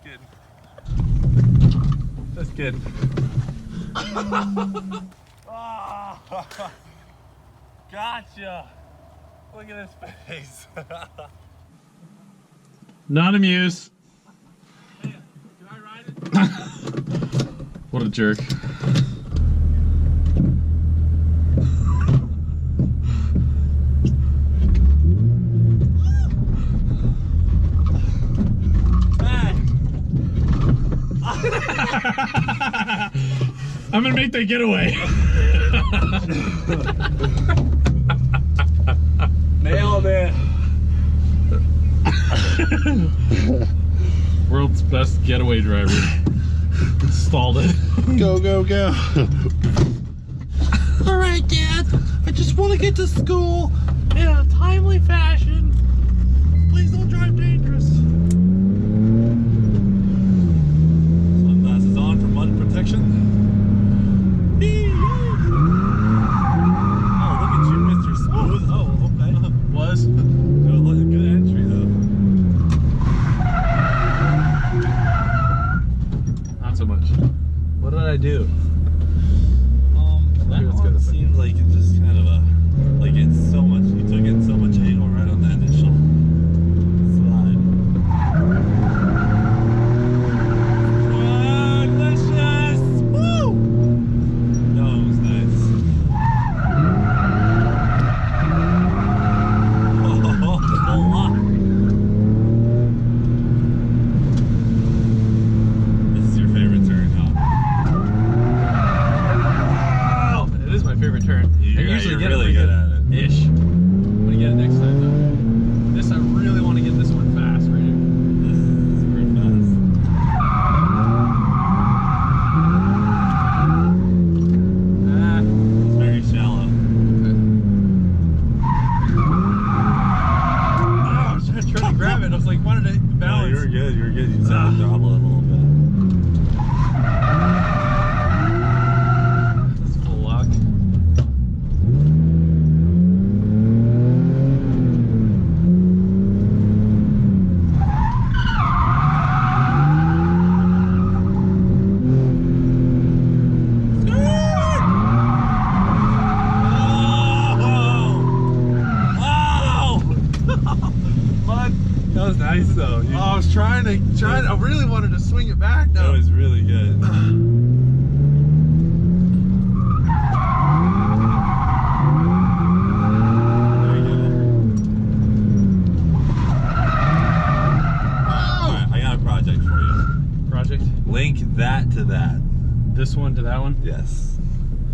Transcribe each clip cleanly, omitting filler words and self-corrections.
kidding. Just kidding. Oh, gotcha. Look at his face. Not amused. Hey, can I ride it? What a jerk. I'm gonna make that getaway. Nailed it. World's best getaway driver. Stalled it. Go, go, go. All right, Dad. I just want to get to school in a timely fashion. Please don't drive dangerous. Sunglasses on for mud protection. Oh, look at you, Mr. Smooth. Oh, okay. Was? Good entry, though. Not so much. What did I do? That one seems like it's just kind of a, like it's so much, you took in so much angle right on the initial slide. Delicious! Woo! That one was nice. Oh, full lock. This is your favorite turn, huh? It is my favorite turn. I usually get really good at it. Ish. I'm gonna get it next time though. This, I really want to get this one fast right here. This is pretty fast. It's very shallow. Oh, I was trying to grab it. I was like, wanted to No, balance. you were good. You were good. You just had to throttle it a little bit. That's full lock. That was nice though. Oh, I was trying to, I really wanted to swing it back That though. was really good. There you go. Alright, I got a project for you. Project? Link that to that. This one to that one? Yes.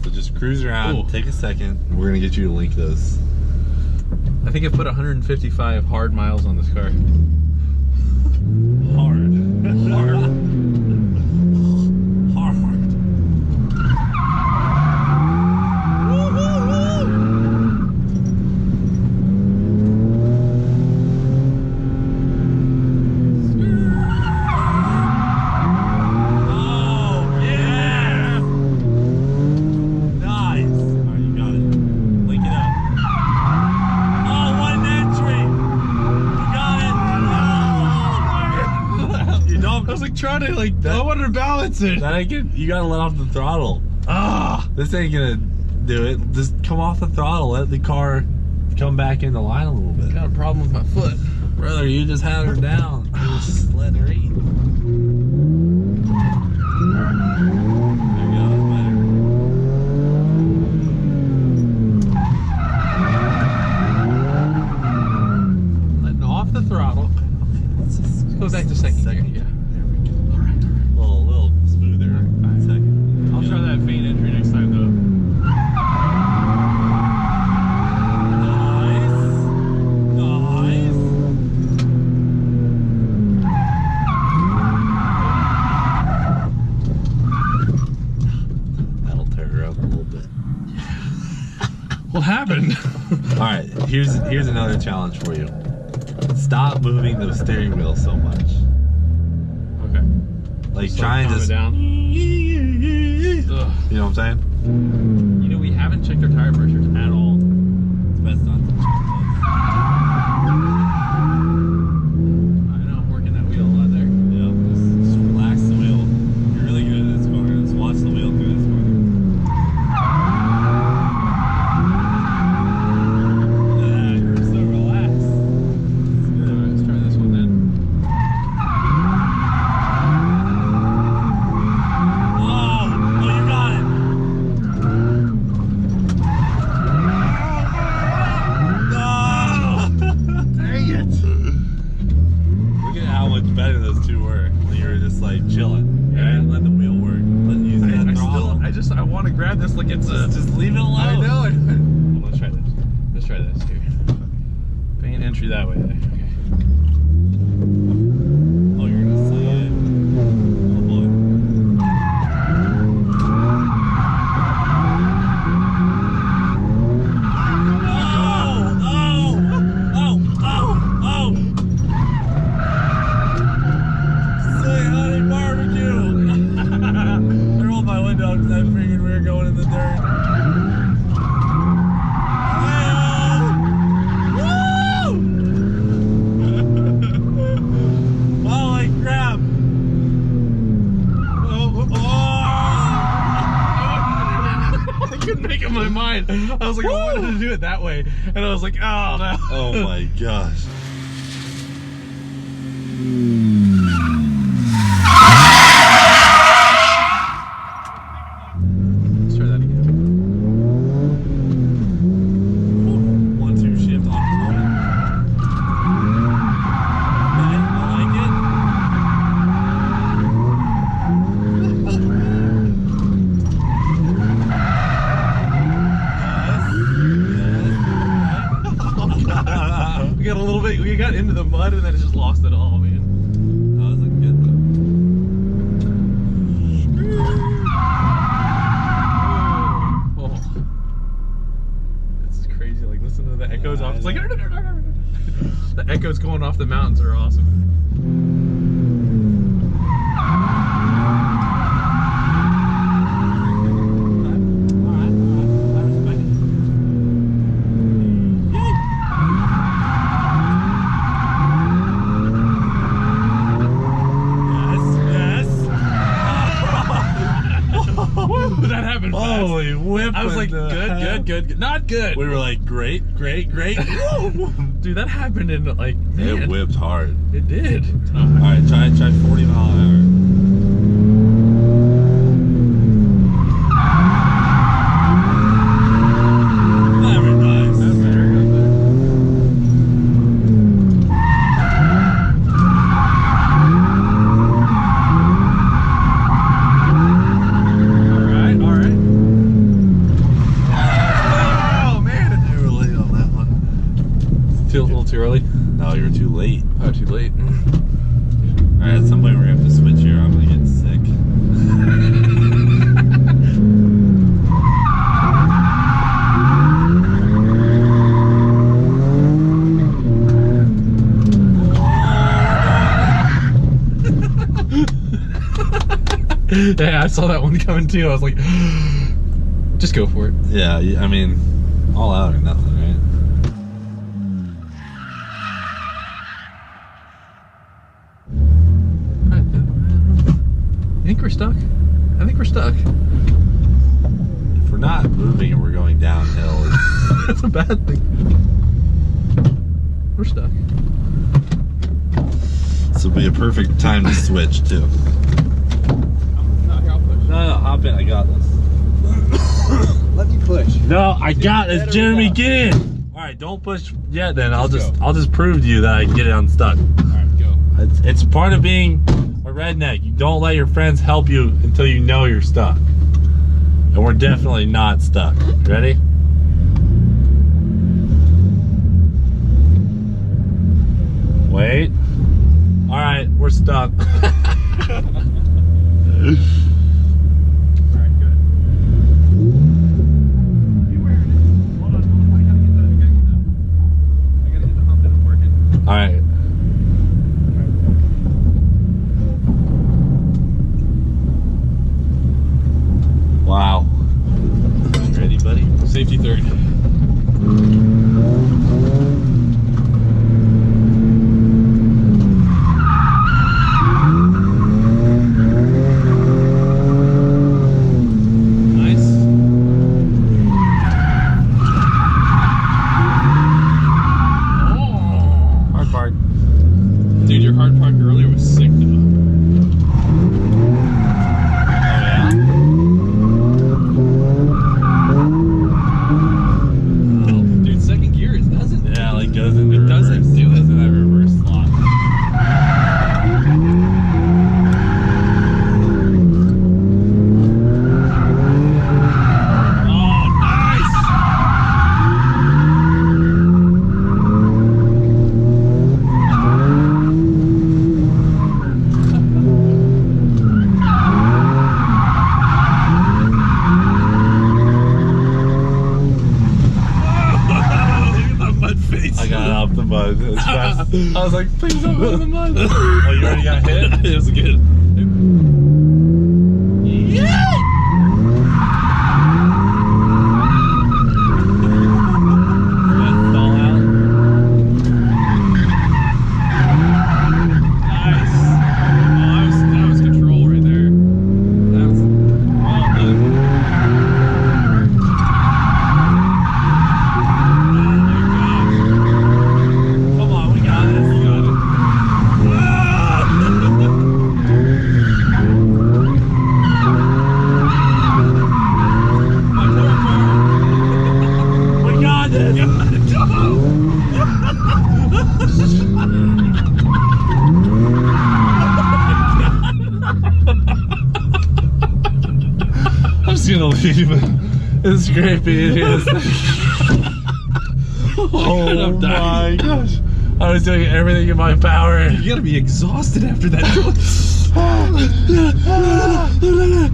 So just cruise around, Ooh. take a second. We're gonna get you to link those. I think I put 155 hard miles on this car. Hard. Hard. Hard. Oh, yeah! Nice. Alright, you got it. Link it up. Oh, one entry! You got it! You don't. I was like trying to I wanted to balance it. That ain't good. You gotta let off the throttle. Ah, this ain't gonna do it. Just come off the throttle. Let the car come back into line a little bit. Got a problem with my foot. Brother, you just had her down. You was just letting her eat. There you go. That's better. Letting off the throttle. Let's just Go back to second gear. Yeah. There we go. All right. A little smoother. Second. I'll try that faint entry next time though. That'll tear her up a little bit. What happened? All right, here's another challenge for you. Stop moving the steering wheel so much. Okay. Like So try and calm it just, down. you know what I'm saying? You know, we haven't checked our tire pressures at all. It's best not to check I know, I'm working that wheel a lot there. those. Yeah, those two were when you were just like chilling. Yeah. Right? Let the wheel work. Use that throttle. I want to grab this like it's just leave it alone. I know. Let's try this. Let's try this here. Paint entry that way. Okay. Oh, you're gonna see it. Oh boy. Oh! Say honey barbecue. I rolled my window because I figured we were going in the dirt. Holy crap! I couldn't make up my mind. I was like, I wanted to do it that way, and I was like, oh no. Oh my gosh. Let's try that again. 1-2 shift on point. Okay, I like it. We got a little bit. We got into the mud, and then it just lost it all, man. That was good though. Oh, this is crazy. Like, listen to the echoes off. It's like the echoes going off the mountains are awesome. That happened fast. Holy whip! I was like, good. Not good. We were like, great. Dude, that happened in like, man. It whipped hard. It did. All right, try 40 mile an hour. Very nice. That's better. All right. Oh man, You were late on that one. a little too early. No, you were too late. Oh, too late. All right, at some point we're gonna have to switch here. I'm gonna get sick. Yeah, I saw that one coming too. I was like, just go for it. Yeah, I mean, all out or nothing, right? I think we're stuck. If we're not moving and we're going downhill, it's That's a bad thing. We're stuck. this will be a perfect time to switch too. No, here, I'll push. No, hop in. I got this. Let me push. No, I got this, Jeremy. Get in. All right, don't push yet. Then I'll just prove to you that I can get it unstuck. All right, go. It's part of being a redneck. You don't let your friends help you until you know you're stuck. And we're definitely not stuck. Ready? Wait. All right, we're stuck. All right, good. You wearing it? Hold on. I gotta get the hump in working. All right. Wow. You ready, buddy? Safety third. Nice. Oh. Hard part. Dude, your hard park earlier was sick though. Oh, yeah? I was like, please don't go in the mud. Oh, you already got hit? It was good. Yeah! Gonna leave it. It's great being here. Oh my gosh. I was doing everything in my power. You gotta be exhausted after that.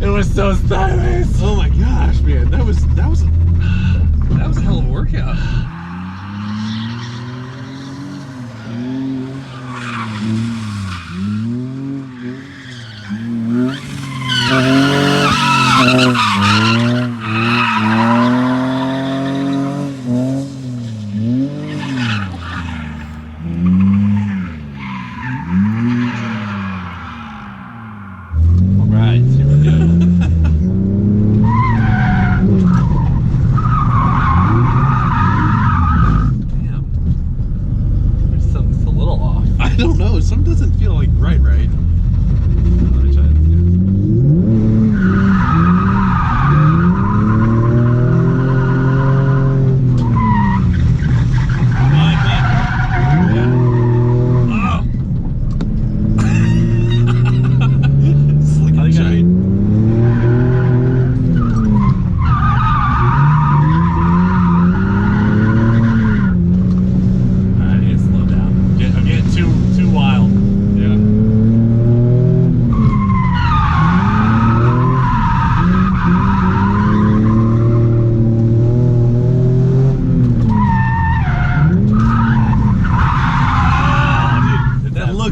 It was so sideways. Oh my gosh, man. That was a hell of a workout. Something doesn't feel like right.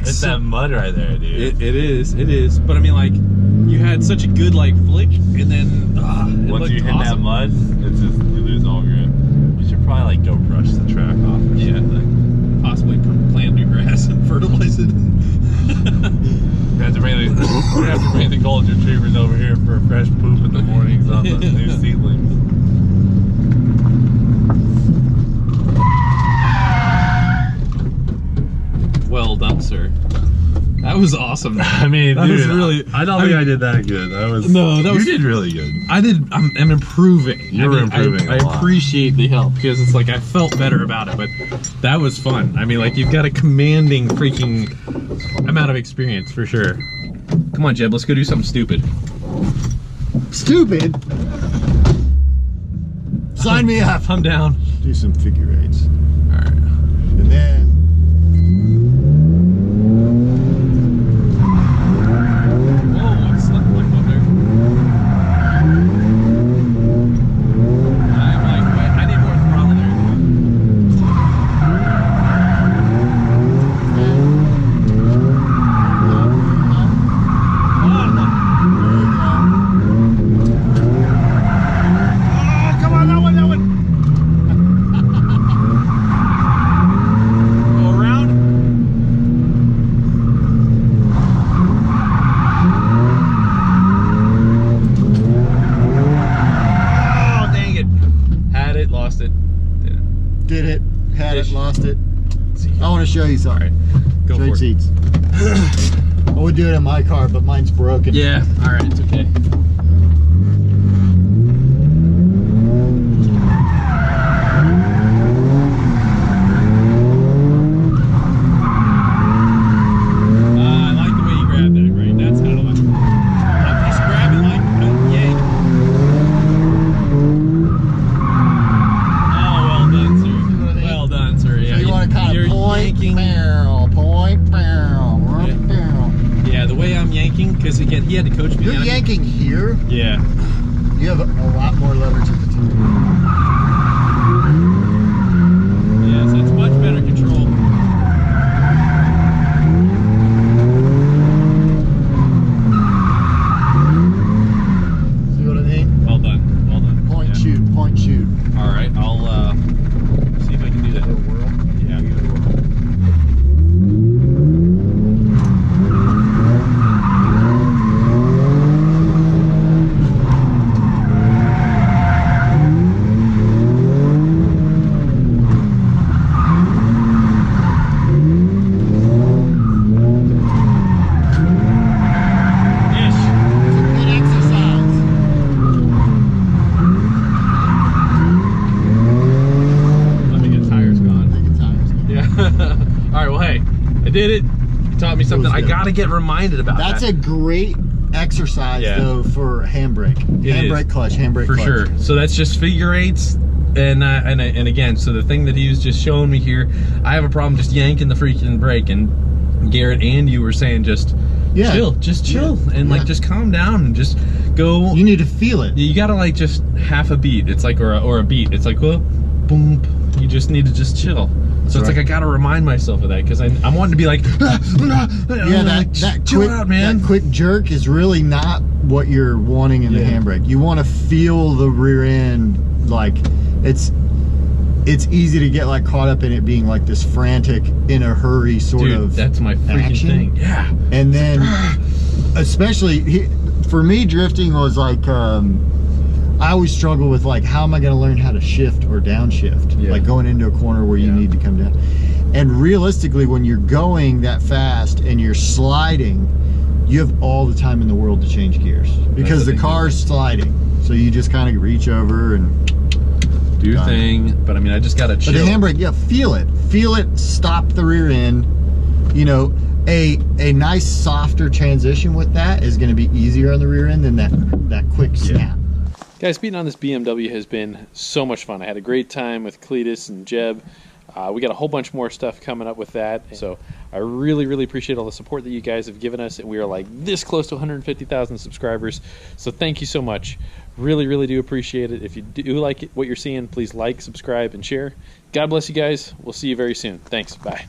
It's that mud right there, dude. It is. But I mean, like, you had such a good like flick, and then once you hit that mud, it's just you lose all grip. You should probably like go brush the track off. Or something. Possibly plant new grass and fertilize it. You have to bring the golden retrievers over here for fresh poop in the mornings on the new seedlings. Well done, sir. That was awesome. I mean, that dude, was really. I don't think I did that good. You did really good. I did. I'm improving. You're improving. I appreciate the help because it's like I felt better about it, but that was fun. I mean, like you've got a commanding freaking amount of experience for sure. Come on, Jeb. Let's go do something stupid. Stupid? Sign me up. I'm down. Do some figure eights. All right. And then. Did it, had it, lost it. I want to show you something. Alright, go Trade for seats. I would do it in my car, but mine's broken. Yeah, alright, it's okay. I like the way you grab that, right? That's how I'm just grabbing like a yank. Well done, sir. Yeah, So you want to kind of point, Yeah, the way I'm yanking, because again, he had to coach me. You're yanking here. Yeah. You have a lot more leverage at the top. Yes, that's much better control. me something. I good. gotta get reminded about That's that. a great exercise though for handbrake. Handbrake clutch, handbrake for clutch. sure. So that's just figure eights. And again, so the thing that he was just showing me here, I have a problem just yanking the freaking brake, and Garrett and you were saying just chill, and like just calm down and just go. You need to feel it. You gotta like just half a beat. It's like or a beat. It's like boom. You just need to just chill. So it's like I gotta remind myself of that because I'm wanting to be like, that chill quick, out, man. That quick jerk is really not what you're wanting in the handbrake. You want to feel the rear end, like it's easy to get like caught up in it being like this frantic, in a hurry sort of. That's my freaking action. thing. Yeah. And then, especially for me, drifting was like. I always struggle with like, how am I going to learn how to shift or downshift? Like going into a corner where you need to come down. And realistically, when you're going that fast and you're sliding, you have all the time in the world to change gears because the car's sliding. So you just kind of reach over and do your thing. But I mean, I just got to chill. But the handbrake, feel it. Feel it, stop the rear end. You know, a nice softer transition with that is going to be easier on the rear end than that quick snap. Guys, speeding on this BMW has been so much fun. I had a great time with Cleetus and Jeb. We got a whole bunch more stuff coming up with that. So I really, really appreciate all the support that you guys have given us. And we are like this close to 150,000 subscribers. So thank you so much. Really, really do appreciate it. If you do like what you're seeing, please like, subscribe, and share. God bless you guys. We'll see you very soon. Thanks. Bye.